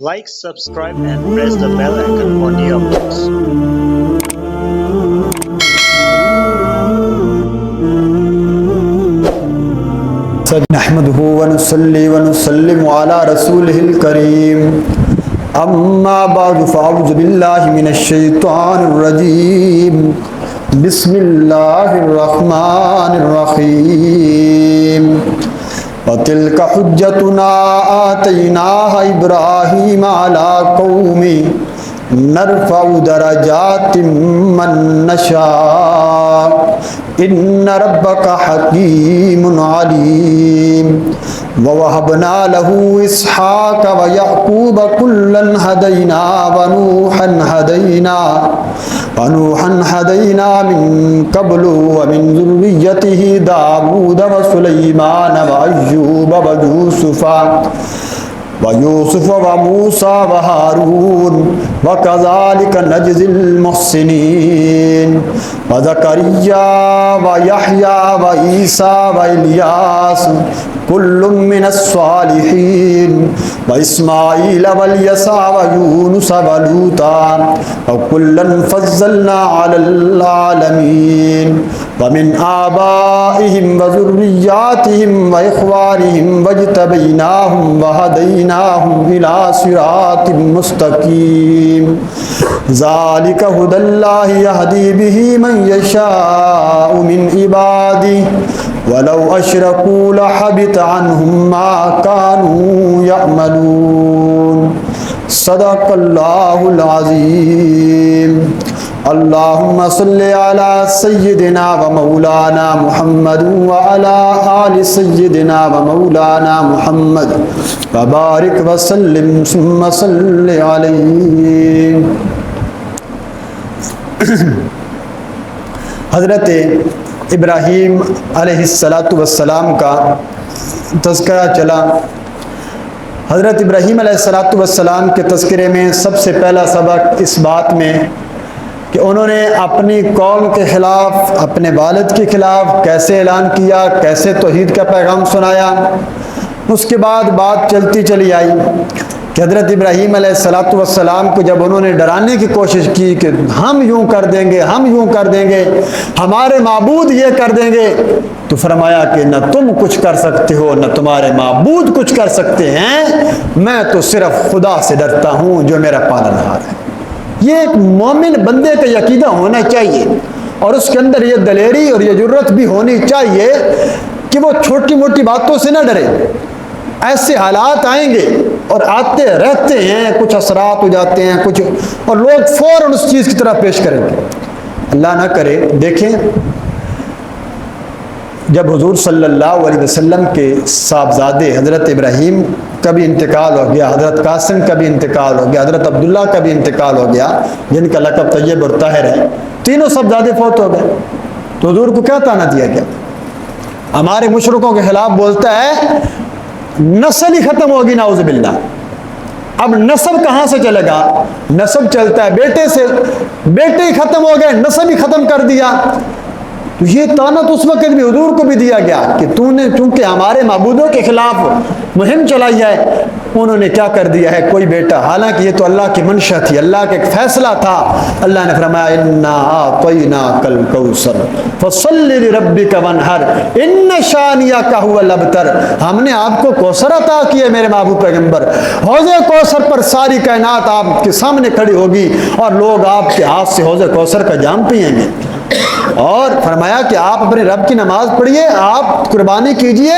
Like, subscribe and press the bell icon for new updates. نحمده ونصلي ونسلم على رسوله الكريم اما بعد فاعوذ بالله من الشيطان الرجيم بسم الله الرحمن الرحيم وتلك حجتنا آتيناها إبراهيم على قومه نرفع درجات من نشاء ان ربک حکیم علیم ووهبنا له اسحاق ويعقوب كلا هدينا ونوحا هدينا من قبل ومن ذريته داود وسليمان وأيوب ويوسف وموسى وهارون وكذلك نجزي المحسنين وزكريا ويحيى وعيسى وإلياس كل من الصالحين وإسماعيل واليسع ويونس ولوطا وكلا فضلنا على العالمين ومن آبائهم وذرياتهم وإخوانهم واجتبيناهم وهديناهم إلى صراط مستقيم ذلك هدى الله يهدي به من يشاء من عباده ولو أشركوا لحبط عنهم ما كانوا يعملون صدق الله العظيم اللهم صل على سيدنا ومولانا محمد وعلى آل سيدنا ومولانا محمد وبارك وسلم ثم صل عليه. حضرت ابراہیم علیہ السلام کا تذکرہ چلا. حضرت ابراہیم علیہ السلام کے تذکرے میں سب سے پہلا سبق اس بات میں کہ انہوں نے اپنی قوم کے خلاف، اپنے والد کے خلاف کیسے اعلان کیا، کیسے توحید کا پیغام سنایا. اس کے بعد بات چلتی چلی آئی کہ حضرت ابراہیم علیہ السلام کو جب انہوں نے ڈرانے کی کوشش کی کہ ہم یوں کر دیں گے، ہم یوں کر دیں گے، ہمارے معبود یہ کر دیں گے، تو فرمایا کہ نہ تم کچھ کر سکتے ہو نہ تمہارے معبود کچھ کر سکتے ہیں، میں تو صرف خدا سے ڈرتا ہوں جو میرا پالنہار ہے. یہ ایک مومن بندے کا عقیدہ ہونا چاہیے، اور اس کے اندر یہ دلیری اور یہ جرت بھی ہونی چاہیے کہ وہ چھوٹی موٹی باتوں سے نہ ڈرے. ایسے حالات آئیں گے اور آتے رہتے ہیں، کچھ اثرات ہو جاتے ہیں کچھ، اور لوگ فوراً اس چیز کی طرح پیش کریں گے. اللہ نہ کرے. دیکھیں جب حضور صلی اللہ علیہ وسلم کے صاحبزادے حضرت ابراہیم کا بھی انتقال ہو گیا، حضرت قاسم کا بھی انتقال ہو گیا، حضرت عبداللہ کا بھی انتقال ہو گیا جن کا لقب طیب اور طاہر ہے، تینوں صاحبزادے فوت ہو گئے. تو حضور کو کیا طعنہ دیا گیا؟ ہمارے مشرکوں کے خلاف بولتا ہے نسل ہی ختم ہوگی، نعوذ باللہ. اب نسب کہاں سے چلے گا؟ نسب چلتا ہے بیٹے سے، بیٹے ہی ختم ہو گئے، نسب ہی ختم کر دیا. تو یہ طعنہ تو اس وقت بھی حضور کو بھی دیا گیا کہ تو نے چونکہ ہمارے معبودوں کے خلاف مہم چلائی ہے، انہوں نے کیا کر دیا ہے کوئی بیٹا. حالانکہ یہ تو اللہ کی منشا تھی، اللہ کا ایک فیصلہ تھا. اللہ نے فرمایا انا اعطیناک الکوثر فصل لربک وانحر ان شانئک ھو الابتر. ہم نے آپ کو کوثر عطا کیا میرے محبوب پیغمبر. حوض کوثر پر ساری کائنات آپ کے سامنے کھڑی ہوگی اور لوگ آپ کے ہاتھ سے حوض کوثر کا جام پئیں گے. اور فرمایا کہ آپ اپنے رب کی نماز پڑھیے، آپ قربانی کیجئے.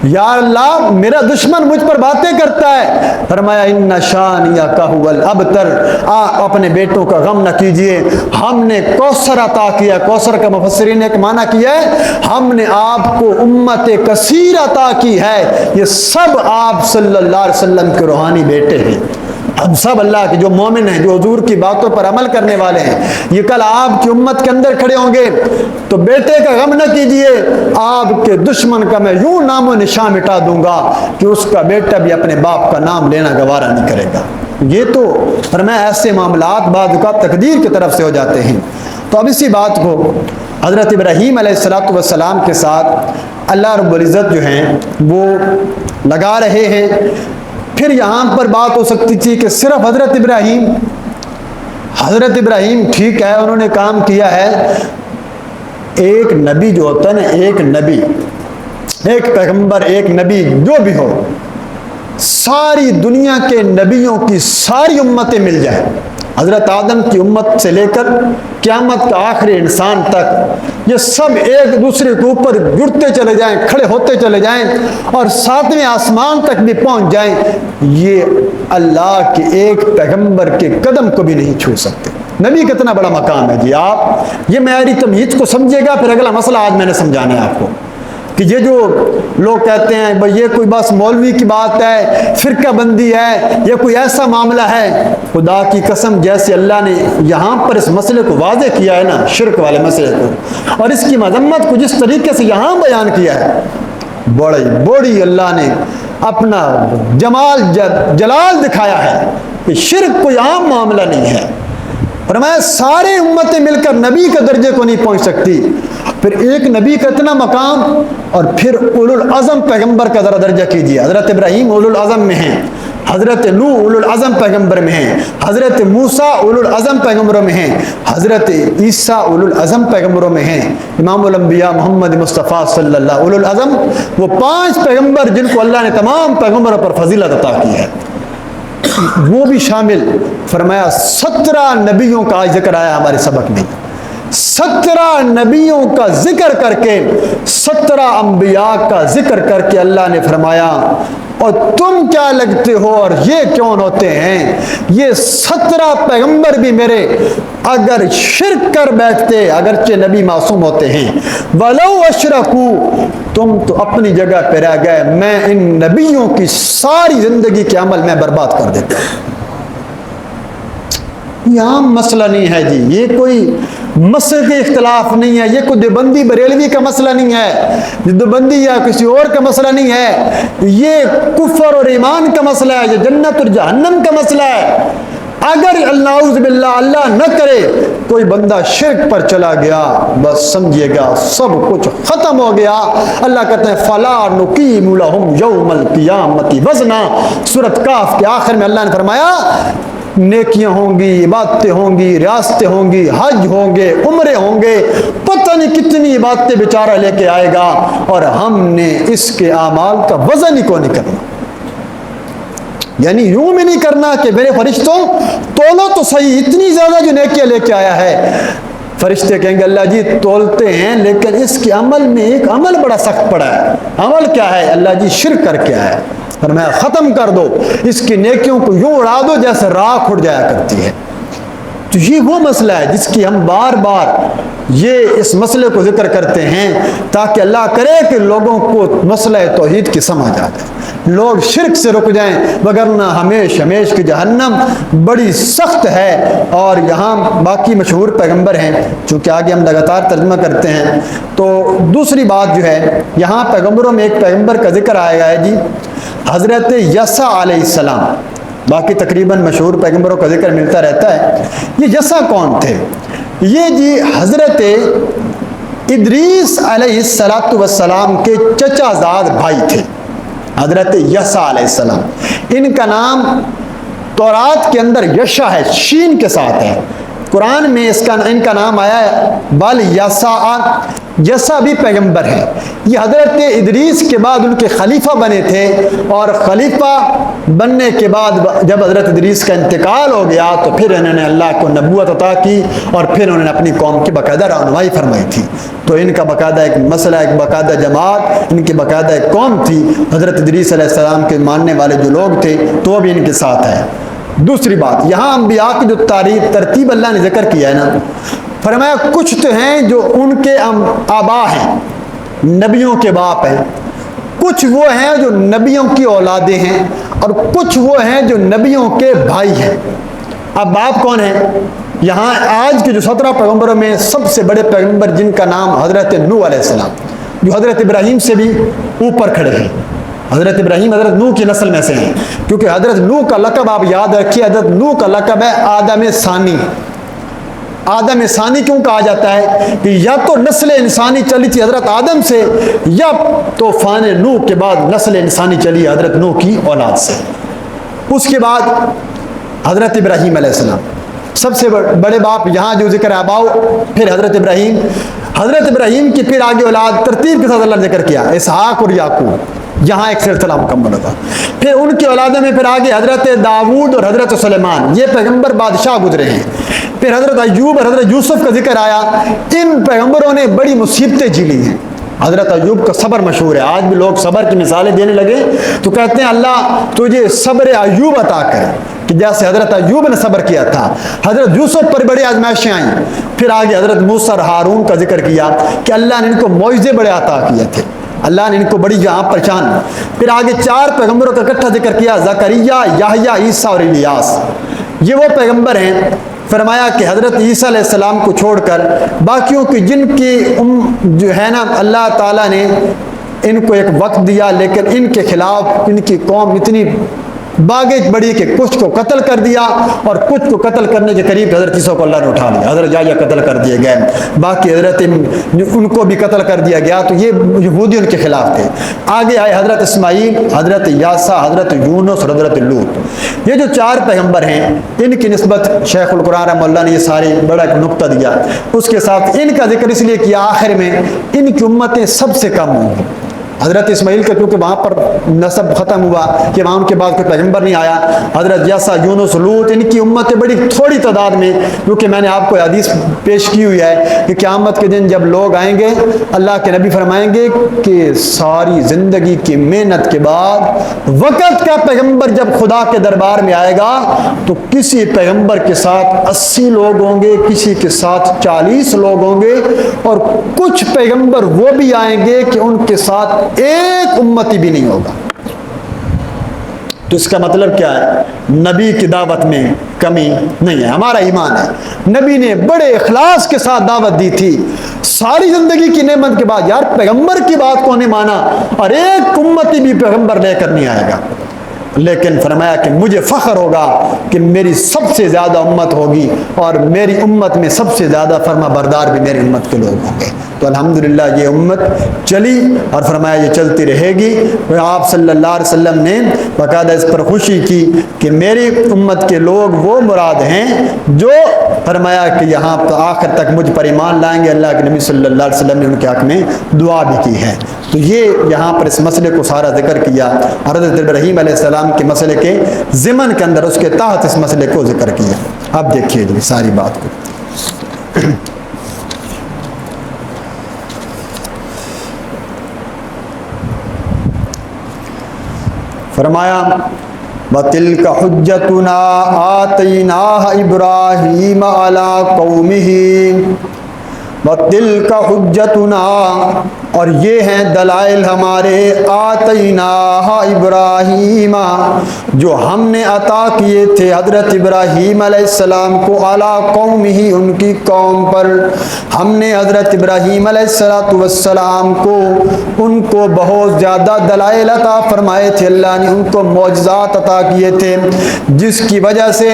یا اللہ میرا دشمن مجھ پر باتیں کرتا ہے. فرمایا ان شانئک ھو الابتر، آپ اپنے بیٹوں کا غم نہ کیجئے، ہم نے کوثر عطا کیا. کوثر کا مفسرین نے ایک معنی کیا ہے ہم نے آپ کو امت کثیر عطا کی ہے. یہ سب آپ صلی اللہ علیہ وسلم کے روحانی بیٹے ہیں. ہم سب اللہ کے جو مومن ہیں، جو حضور کی باتوں پر عمل کرنے والے ہیں، یہ کل آپ کی امت کے اندر کھڑے ہوں گے. تو بیٹے کا غم نہ کیجئے، آپ کے دشمن کا میں یوں نام و نشان مٹا دوں گا کہ اس کا بیٹا بھی اپنے باپ کا نام لینا گوارا نہیں کرے گا. یہ تو فرمایا ایسے معاملات بعض اوقات تقدیر کی طرف سے ہو جاتے ہیں. تو اب اسی بات کو حضرت ابراہیم علیہ السلام کے ساتھ اللہ رب العزت جو ہیں وہ لگا رہے ہیں. پھر یہاں پر بات ہو سکتی تھی کہ صرف حضرت ابراہیم ٹھیک ہے، انہوں نے کام کیا ہے. ایک نبی جو ہوتا ہے نا، ایک نبی، ایک پیغمبر، ایک نبی جو بھی ہو، ساری دنیا کے نبیوں کی ساری امتیں مل جائیں، حضرت آدم کی امت سے لے کر قیامت کا آخری انسان تک، یہ سب ایک دوسرے کے اوپر جڑتے چلے جائیں، کھڑے ہوتے چلے جائیں اور 7ویں آسمان تک بھی پہنچ جائیں، یہ اللہ کے ایک پیغمبر کے قدم کو بھی نہیں چھو سکتے. نبی کتنا بڑا مقام ہے جی. آپ یہ معیاری تمہید کو سمجھے گا. پھر اگلا مسئلہ آج میں نے سمجھانا ہے آپ کو کہ یہ جو لوگ کہتے ہیں بھئی یہ کوئی بس مولوی کی بات ہے، فرقہ بندی ہے، یہ کوئی ایسا معاملہ ہے، خدا کی قسم جیسے اللہ نے یہاں پر اس مسئلے کو واضح کیا ہے نا، شرک والے مسئلے کو، اور اس کی مذمت کو جس طریقے سے یہاں بیان کیا ہے، بڑی اللہ نے اپنا جلال دکھایا ہے کہ شرک کوئی عام معاملہ نہیں ہے. فرمایا سارے امتیں مل کر نبی کے درجے کو نہیں پہنچ سکتی. پھر ایک نبی کا اتنا مقام، اور پھر اولو العزم پیغمبر کا ذرا درجہ کیجیے. حضرت ابراہیم اولو العزم میں ہیں، حضرت نوح اولو العزم پیغمبر میں ہیں، حضرت موسیٰ اولو العزم پیغمبروں میں ہیں، حضرت عیسیٰ اولو العزم پیغمبروں میں ہیں، امام الانبیاء محمد مصطفیٰ صلی اللہ اولو العزم، وہ 5 پیغمبر جن کو اللہ نے تمام پیغمبروں پر فضیلت عطا کی ہے، وہ بھی شامل. فرمایا 17 نبیوں کا آج ذکر آیا ہمارے سبق میں. 17 نبیوں کا ذکر کر کے، 17 انبیاء کا ذکر کر کے اللہ نے فرمایا اور تم کیا لگتے ہو اور یہ کون ہوتے ہیں؟ یہ 17 پیغمبر بھی میرے اگر شرک کر بیٹھتے، اگرچہ نبی معصوم ہوتے ہیں، وَلَوْ أَشْرَكُوا، تم تو اپنی جگہ پہ رہ گئے، میں ان نبیوں کی ساری زندگی کے عمل میں برباد کر دیتا ہوں. یہ عام مسئلہ نہیں ہے جی، یہ کوئی مسئلے کے اختلاف نہیں ہے، یہ کوئی دیوبندی بریلوی کا مسئلہ نہیں ہے، دیوبندی یا کسی اور کا مسئلہ نہیں ہے، یہ کفر اور ایمان کا مسئلہ ہے، یہ جنت اور جہنم کا مسئلہ ہے. اگر اعوذ باللہ اللہ نہ کرے کوئی بندہ شرک پر چلا گیا، بس سمجھیے گا سب کچھ ختم ہو گیا. اللہ کہتے ہیں فَلَا نُقِيمُ لَهُمْ يَوْمَ الْقِيَامَةِ وَزْنًا. سورۃ کاف کے آخر میں اللہ نے فرمایا نیکیاں ہوں گی، عبادتیں ہوں گی، ریاستیں ہوں گی، حج ہوں گے، عمرے ہوں گے، پتہ نہیں کتنی عبادتیں بیچارہ لے کے آئے گا، اور ہم نے اس کے اعمال کا وزن ہی کو نہیں کرنا. یعنی یوں بھی نہیں کرنا کہ میرے فرشتوں تولو تو صحیح، اتنی زیادہ جو نیکیاں لے کے آیا ہے. فرشتے کہیں گے اللہ جی تولتے ہیں، لیکن اس کے عمل میں ایک عمل بڑا سخت پڑا ہے. عمل کیا ہے؟ اللہ جی شرک کر کے آیا ہے. فرمایا ختم کر دو، اس کی نیکیوں کو یوں اڑا دو جیسے راکھ اڑ جایا کرتی ہے. تو یہ وہ مسئلہ ہے جس کی ہم بار بار یہ اس مسئلے کو ذکر کرتے ہیں تاکہ اللہ کرے کہ لوگوں کو مسئلہ توحید کی سمجھ آ جائے، لوگ شرک سے رک جائیں، وگرنہ ہمیش کی جہنم بڑی سخت ہے. اور یہاں باقی مشہور پیغمبر ہیں، چونکہ آگے ہم لگاتار ترجمہ کرتے ہیں. تو دوسری بات جو ہے، یہاں پیغمبروں میں ایک پیغمبر کا ذکر آیا ہے جی، حضرت یسع علیہ السلام. باقی تقریباً مشہور پیغمبروں کا ذکر ملتا رہتا ہے. یہ یسع کون تھے؟ یہ جی حضرت ادریس علیہ السلام کے چچا زاد بھائی تھے، حضرت یسع علیہ السلام. ان کا نام تورات کے اندر یشا ہے، شین کے ساتھ ہے. قرآن میں ان کا نام آیا ہے بل یسع. یسع بھی پیغمبر ہے. یہ حضرت ادریس کے بعد ان کے خلیفہ بنے تھے، اور خلیفہ بننے کے بعد جب حضرت ادریس کا انتقال ہو گیا تو پھر انہوں نے اللہ کو نبوت عطا کی، اور پھر انہوں نے اپنی قوم کی باقاعدہ رہنمائی فرمائی تھی. تو ان کا باقاعدہ ایک مسئلہ، ایک باقاعدہ جماعت، ان کی باقاعدہ ایک قوم تھی. حضرت ادریس علیہ السلام کے ماننے والے جو لوگ تھے تو وہ بھی ان کے ساتھ ہے. دوسری بات، یہاں انبیاء کی جو ترتیب اللہ نے ذکر کیا ہے نا، فرمایا کچھ تو ہیں جو ان کے آبا ہیں، نبیوں کے باپ ہیں، کچھ وہ ہیں جو نبیوں کی اولادیں ہیں، اور کچھ وہ ہیں جو نبیوں کے بھائی ہیں. اب باپ کون ہیں؟ یہاں آج کے جو 17 پیغمبروں میں سب سے بڑے پیغمبر جن کا نام حضرت نوح علیہ السلام، جو حضرت ابراہیم سے بھی اوپر کھڑے ہیں. حضرت ابراہیم حضرت نوح کی نسل میں سے ہیں، کیونکہ حضرت نوح کا لقب آپ یاد رکھیے، حضرت نوح کا لقب ہے آدم ثانی. آدم ثانی کیوں کہا جاتا ہے؟ کہ یا تو نسل انسانی چلی تھی حضرت آدم سے، یا طوفان نوح کے بعد نسل انسانی چلی حضرت نوح کی اولاد سے. اس کے بعد حضرت ابراہیم علیہ السلام، سب سے بڑے باپ یہاں جو ذکر آباؤ، پھر حضرت ابراہیم کی پھر آگے اولاد ترتیب کے ساتھ اللہ نے ذکر کیا، اسحاق اور یعقوب، یہاں ایک سلسلہ مکمل ہوگا۔ پھر ان کی اولادوں میں پھر آگے حضرت داؤد اور حضرت سلیمان، یہ پیغمبر بادشاہ گزرے ہیں۔ پھر حضرت ایوب اور حضرت یوسف کا ذکر آیا، ان پیغمبروں نے بڑی مصیبتیں جھیلی ہیں۔ حضرت ایوب کا صبر مشہور ہے، آج بھی لوگ صبر کی مثالیں دینے لگے تو کہتے ہیں اللہ تجھے صبر ایوب عطا کرے، کہ جیسے حضرت ایوب نے صبر کیا تھا۔ حضرت یوسف پر بڑی آزمائشیں آئیں، پھر آگے حضرت موسیٰ اور ہارون کا ذکر کیا کہ اللہ نے ان کو معجزے بڑے عطا کیے تھے، اللہ نے ان کو بڑی یہاں پہچان۔ پھر آگے 4 پیغمبروں کا اکٹھا ذکر کیا، زکریا، یحییٰ، عیسیٰ اور الیاس، یہ وہ پیغمبر ہیں۔ فرمایا کہ حضرت عیسیٰ علیہ السلام کو چھوڑ کر باقیوں کی جن کی جو ہے نا اللہ تعالیٰ نے ان کو ایک وقت دیا، لیکن ان کے خلاف ان کی قوم اتنی باغیں بڑی کہ کچھ کو قتل کر دیا، اور کچھ کو قتل کرنے کے قریب حضرت عیسیٰ کو اللہ نے اٹھا لیا، حضرت یحییٰ قتل کر دیے گئے، باقی حضرت ان کو بھی قتل کر دیا گیا، تو یہ یہودی ان کے خلاف تھے۔ آگے آئے حضرت اسماعیل، حضرت یاسا، حضرت یونس اور حضرت لوط، یہ جو 4 پیغمبر ہیں ان کی نسبت شیخ القرآن رحمہ اللہ نے یہ سارے بڑا ایک نقطہ دیا، اس کے ساتھ ان کا ذکر اس لیے کیا آخر میں ان کی امتیں سب سے کم ہوں گی۔ حضرت اسماعیل کا کیونکہ وہاں پر نسب ختم ہوا کہ وہاں کے بعد کوئی پیغمبر نہیں آیا، حضرت یاسا، یونس، لوط، ان کی امتیں بڑی تھوڑی تعداد میں، کیونکہ میں نے آپ کو حدیث پیش کی ہوئی ہے کہ قیامت کے دن جب لوگ آئیں گے اللہ کے نبی فرمائیں گے کہ ساری زندگی کی محنت کے بعد وقت کا پیغمبر جب خدا کے دربار میں آئے گا تو کسی پیغمبر کے ساتھ 80 لوگ ہوں گے، کسی کے ساتھ 40 لوگ ہوں گے، اور کچھ پیغمبر وہ بھی آئیں گے کہ ان کے ساتھ ایک امتی بھی نہیں ہوگا۔ تو اس کا مطلب کیا ہے؟ نبی کی دعوت میں کمی نہیں ہے، ہمارا ایمان ہے۔ نبی نے بڑے اخلاص کے ساتھ دعوت دی تھی، ساری زندگی کی نعمت کے بعد یار پیغمبر کی بات کو نہیں مانا، اور ایک امتی بھی پیغمبر لے کر نہیں آئے گا، لیکن فرمایا کہ مجھے فخر ہوگا کہ میری سب سے زیادہ امت ہوگی، اور میری امت میں سب سے زیادہ فرما بردار بھی میری امت کے لوگ ہوں گے۔ تو الحمدللہ یہ امت چلی، اور فرمایا یہ چلتی رہے گی۔ آپ صلی اللہ علیہ وسلم نے باقاعدہ اس پر خوشی کی کہ میری امت کے لوگ وہ مراد ہیں جو فرمایا کہ یہاں آخر تک مجھ پر ایمان لائیں گے۔ اللہ کے نبی صلی اللہ علیہ وسلم نے ان کے حق میں دعا بھی کی ہے۔ تو یہ یہاں پر اس مسئلے کو سارا ذکر کیا، حضرت ابراہیم علیہ السلام کے مسئلے کے ضمن کے اندر اس کے تحت اس مسئلے کو ذکر کیا۔ اب دیکھیے جی ساری بات کو، فرمایا وَتِلْكَ حُجَّتُنَا آتَيْنَاهَا إِبْرَاهِيمَ عَلَىٰ قَوْمِهِ وَتِلْكَ حُجَّتُنَا، اور یہ ہیں دلائل ہمارے، آتَيْنَاهَا إِبْرَاهِيمَ، جو ہم نے عطا کیے تھے حضرت ابراہیم علیہ السلام کو، عَلَىٰ قَوْمِهِ، ان کی قوم پر۔ ہم نے حضرت ابراہیم علیہ السلام کو ان کو بہت زیادہ دلائل عطا فرمائے تھے، اللہ نے ان کو معجزات عطا کیے تھے، جس کی وجہ سے،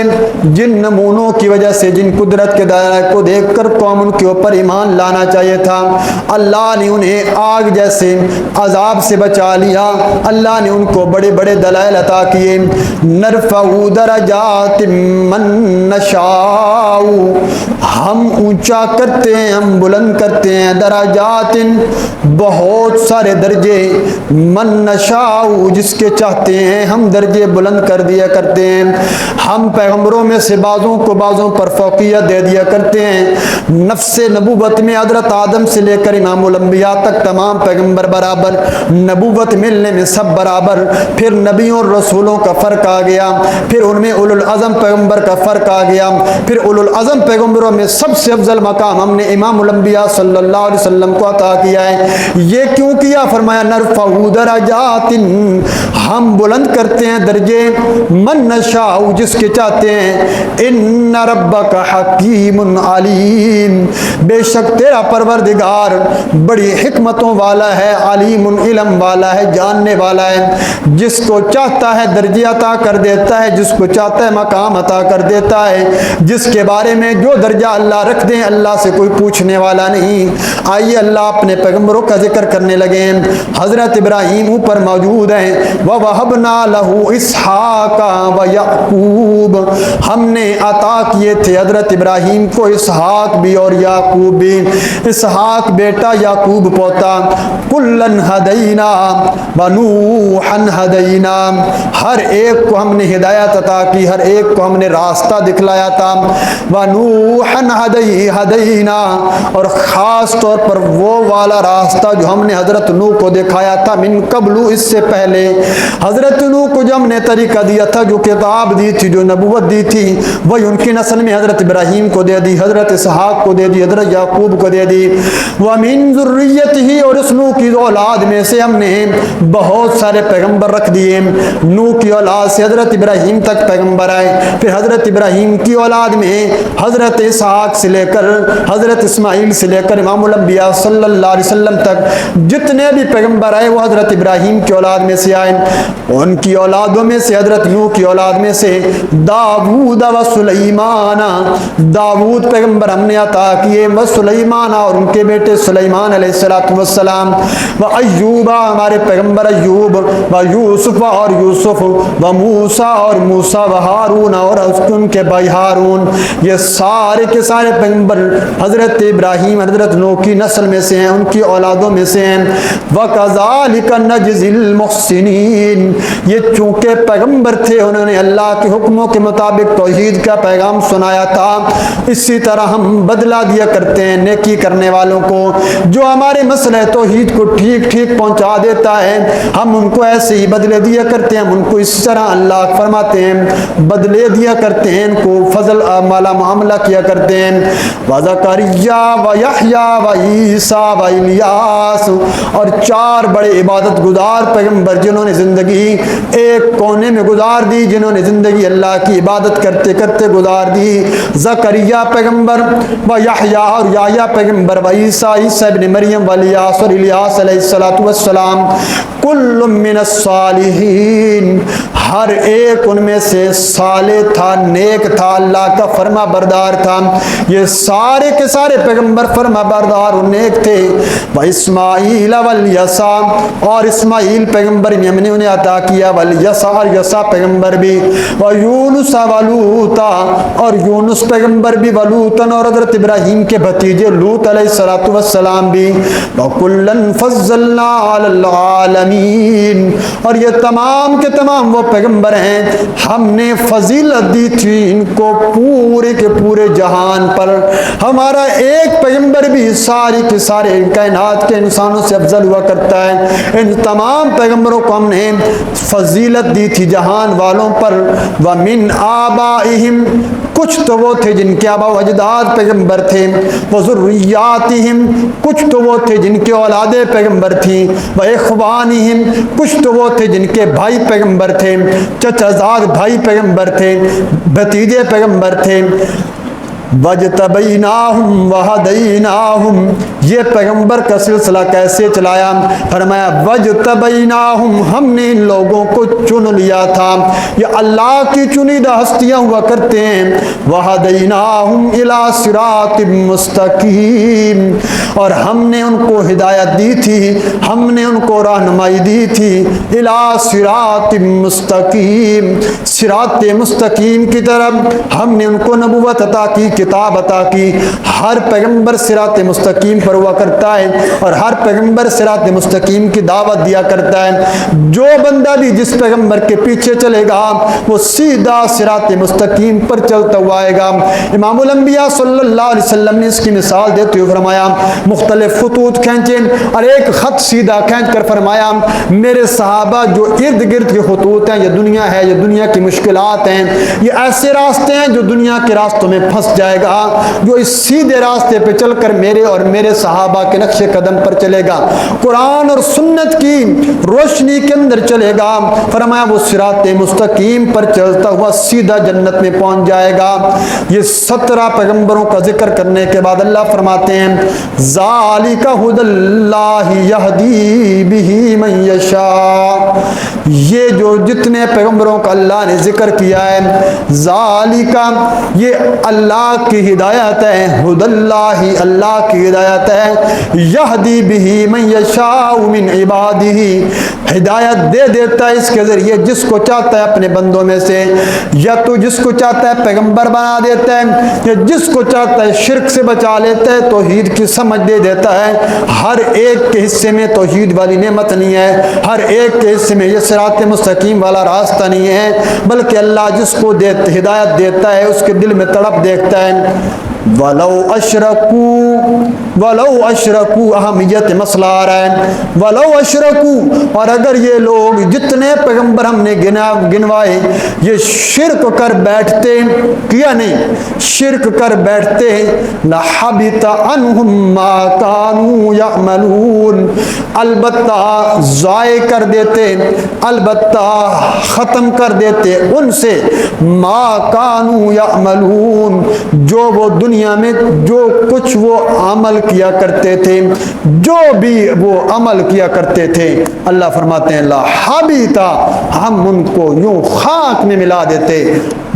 جن نمونوں کی وجہ سے، جن قدرت کے دائرے کو دیکھ کر قوم ان کے اوپر ایمان لانا چاہیے تھا، اللہ نے انہیں آگ جیسے عذاب سے بچا لیا۔ اللہ نے ان کو بڑے بڑے دلائل عطا کیے، نرفع درجات من نشاء، ہم اونچا کرتے ہیں، ہم بلند کرتے ہیں، درجات بہت سارے درجے، من نشاء جس کے چاہتے ہیں ہم درجے بلند کر دیا کرتے ہیں۔ ہم پیغمبروں میں سے بعضوں کو بعضوں پر فوقیت دے دیا کرتے ہیں۔ نفس نبوت میں حضرت آدم سے لے کر امام الانبیاء تک تمام پیغمبر برابر، نبوت ملنے میں سب برابر۔ پھر نبیوں اور رسولوں کا فرق آ گیا، پھر ان میں اولو العزم پیغمبر کا فرق آ گیا، پھر اولو العزم پیغمبروں میں سب سے افضل مقام ہم نے امام الانبیاء صلی اللہ علیہ وسلم کو عطا کیا ہے۔ یہ کیوں کیا؟ فرمایا نرفع درجات، ہم بلند کرتے ہیں درجے، من نشاء جس کے چاہتے ہیں، ان ربک حکیم علیم، بے شک تیرا پروردگار بڑی حکمتوں والا ہے، علیم علم والا ہے، جاننے والا ہے، جس کو چاہتا ہے درجے عطا کر دیتا ہے، جس کو چاہتا ہے مقام عطا کر دیتا ہے، جس کے بارے میں جو درجہ اللہ رکھ دیں اللہ سے کوئی پوچھنے والا نہیں۔ آئیے اللہ اپنے پیغمبروں کا ذکر کرنے لگے۔ حضرت ابراہیم اوپر موجود ہیں، وَوَهَبْنَا لَهُ إِسْحَاقَ وَيَعْقُوبَ، ہم نے عطا کیے تھے حضرت ابراہیم کو اسحاق بھی اور یعقوب بھی۔ اسحاق بیٹا، یعقوب پوتا۔ کُلًّا هَدَيْنَا وَنُوحًا هَدَيْنَا، ہر ایک کو ہم نے ہدایت عطا کی، ہر ایک کو ہم نے راستہ دکھلایا تھا۔ وَنُوحًا هَدَيْنَا، اور خاص طور پر وہ والا راستہ جو ہم نے حضرت نوح کو دکھایا تھا، من قبل، اس سے پہلے حضرت نوح کو جو ہم نے طریقہ دیا تھا، جو کتاب دی تھی، جو نبوت دی تھی، وہی ان کی نسل میں حضرت ابراہیم کو دے دی، حضرت اسحاق کو دے دی، حضرت یعقوب کو دے دی۔ وَمِن ذُرِّيَّتِهِ، اور اس نوح کی اولاد میں سے ہم نے بہت سارے پیغمبر رکھ دیے۔ نوح کی اولاد سے حضرت ابراہیم تک پیغمبر آئے، پھر حضرت ابراہیم کی اولاد میں حضرت اسحاق سے لے کر حضرت اسماعیل سے لے کر امام الانبیاء صلی اللہ علیہ وسلم تک جتنے بھی پیغمبر آئے وہ حضرت ابراہیم کی اولاد میں سے آئے۔ ان کی اولادوں میں سے حضرت نوح کی اولاد میں سے داؤد و سلیمان، داؤد پیغمبر ہم نے عطا کیے، و سلیمان، اور ان کے بیٹے سلیمان علیہ السلام، و ایوب، ہمارے پیغمبر ایوب، و یوسف، اور یوسف، و موسیٰ، اور موسیٰ، و ہارون، اور ان کے بھائی ہارون۔ یہ سارے کے سارے پیغمبر حضرت ابراہیم حضرت نوح کی نسل میں سے ہیں، ان کی اولادوں میں سے ہیں۔ وَكَذَلِكَ نَجْزِي الْمُحْسِنِينَ، یہ چونکہ پیغمبر تھے، انہوں نے اللہ کے حکموں کے مطابق توحید کا پیغام سنایا تھا، اسی طرح ہم بدلہ دیا کرتے ہیں نیکی کرنے والوں کو۔ جو ہمارے مسئلہ توحید کو ٹھیک ٹھیک پہنچا دیتا ہے ہم ان کو ایسے ہی بدلے دیا کرتے ہیں، ہم ان کو اس طرح اللہ فرماتے ہیں بدلے دیا کرتے ہیں، ان کو فضل مالا معاملہ کیا کرتے ہیں۔ وَزَكَرِيَّا وَيَحْيَا وَعِيسَىٰ وَإِلْيَاسُ، اور چار بڑے عبادت گزار پیغمبر جنہوں نے زندگی ایک کونے میں گزار دی، جنہوں نے زندگی اللہ کی عبادت کرتے کرتے گزار دی۔ زکریا پیغمبر، ویحییٰ، اور یحییٰ پیغمبر، وعیسیٰ، عیسیٰ ابن مریم، والیاس، اور الیاس علیہ السلام، کل من الصالحین، ہر ایک ان میں سے صالح تھا، نیک تھا، اللہ کا فرما بردار تھا۔ یہ سارے کے سارے پیغمبر فرما بردار اور نیک تھے۔ واسماعیل والیسع، اور اسماعیل پیغمبر بھی ہم نے انہیں عطا کیا، والیسع، اور یسع پیغمبر بھی، ویونس ولوطا، اور یونس پیغمبر بھی، ولوطن، اور حضرت ابراہیم کے بھتیجے لوط علیہ السلام بھی، وکلن فضلنا علی العالمین، اور یہ تمام کے تمام وہ پیغمبر ہیں ہم نے فضیلت دی تھی ان کو پورے کے پورے جہان پر۔ ہمارا ایک پیغمبر بھی ساری کے سارے کائنات کے انسانوں سے افضل ہوا کرتا ہے۔ ان تمام پیغمبروں کو ہم نے فضیلت دی تھی جہان والوں پر۔ وَمِنْ آبائِهِمْ، کچھ تو وہ تھے جن کے آبا و اجداد پیغمبر تھے، وَذُرِّيَّاتِهِمْ، کچھ تو وہ تھے جن کے اولادیں پیغمبر تھیں، وَإِخْوَانِهِمْ، کچھ تو وہ تھے جن کے بھائی پیغمبر تھے، چچا زاد بھائی پیغمبر تھے، بھتیجے پیغمبر تھے۔ وَاجْتَبَيْنَاهُمْ وَهَدَيْنَاهُمْ، یہ پیغمبر کا سلسلہ کیسے چلایا؟ فرمایا وَاجْتَبَيْنَاهُمْ، ہم نے ان لوگوں کو چن لیا تھا، یہ اللہ کی چنیدہ ہستیاں ہوا کرتے ہیں۔ وَهَدَيْنَاهُمْ إِلَى صِرَاطٍ مُسْتَقِيمٍ، اور ہم نے ان کو ہدایت دی تھی، ہم نے ان کو رہنمائی دی تھی، إِلَى صِرَاطٍ مُسْتَقِيمٍ، صراط مستقیم کی طرف ہم نے ان کو نبوت عطا کی، کتاب عطا کی۔ ہر پیغمبر صراط مستقیم پر ہوا کرتا ہے اور ہر پیغمبر صراط مستقیم کی دعوت دیا کرتا ہے۔ جو بندہ بھی جس پیغمبر کے پیچھے چلے گا وہ سیدھا صراط مستقیم پر چلتا ہوا آئے گا۔ امام الانبیاء صلی اللہ علیہ وسلم نے اس کی مثال دیتے ہوئے فرمایا، مختلف خطوط کھینچے اور ایک خط سیدھا کھینچ کر فرمایا میرے صحابہ جو ارد گرد کے خطوط ہیں، یہ دنیا ہے، یہ دنیا کی مشکلات ہیں، یہ ایسے راستے ہیں جو دنیا کے راستوں میں پھنس جائے گا، جو اس سیدھے راستے پہ چل کر میرے اور میرے صحابہ کے نقش قدم پر چلے گا، قرآن اور سنت کی روشنی کے اندر چلے گا، فرمایا وہ صراط مستقیم پر چلتا ہوا سیدھا جنت میں پہنچ جائے گا۔ یہ 17 پیغمبروں کا ذکر کرنے کے بعد اللہ فرماتے ہیں ذالک ھدی اللہ یہدی بہ من یشاء، یہ جو جتنے پیغمبروں کا اللہ نے ذکر کیا ہے، ذالکا یہ اللہ کی ہدایت ہے، ہدی اللہ اللہ کی ہدایت ہے، یہدی بہ من یشاء من عبادہ ہدایت دے دیتا ہے اس کے ذریعے جس کو چاہتا ہے اپنے بندوں میں سے، یا تو جس کو چاہتا ہے پیغمبر بنا دیتا ہے، یا جس کو چاہتا ہے شرک سے بچا لیتا ہے، توحید کی سمجھ دے دیتا ہے۔ ہر ایک کے حصے میں توحید والی نعمت نہیں ہے، ہر ایک کے حصے میں یہ صراط مستقیم والا راستہ نہیں ہے، بلکہ اللہ جس کو ہدایت دیتا ہے اس کے دل میں تڑپ دیکھتا ہے۔ ولو اشرکو اہمیت مسئلہ آ رہا ہے، ولو اشرکو، اور اگر یہ لوگ جتنے پیغمبر ہم نے گنوائے یہ شرک کر بیٹھتے، کیا نہیں شرک کر بیٹھتے، لحبط عنہم ما کانوا یعملون، البتہ ضائع کر دیتے، البتہ ختم کر دیتے ان سے ما کانوا یعملون، جو وہ دنیا میں جو کچھ وہ عمل کیا کرتے تھے، جو بھی وہ عمل کیا کرتے تھے۔ اللہ فرماتے ہیں لا حبیتا، ہم ان کو یوں خاک میں ملا دیتے۔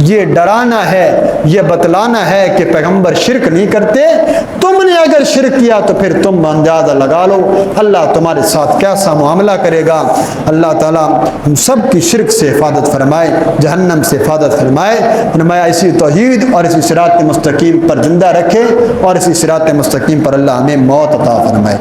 یہ ڈرانا ہے، یہ بتلانا ہے کہ پیغمبر شرک نہیں کرتے، تم نے اگر شرک کیا تو پھر تم اندازہ لگا لو اللہ تمہارے ساتھ کیسا معاملہ کرے گا۔ اللہ تعالیٰ ہم سب کی شرک سے حفاظت فرمائے، جہنم سے حفاظت فرمائے، فرمایا اسی توحید اور اسی صراط مستقیم پر زندہ رکھے، اور اسی صراط مستقیم پر اللہ ہمیں موت عطا فرمائے۔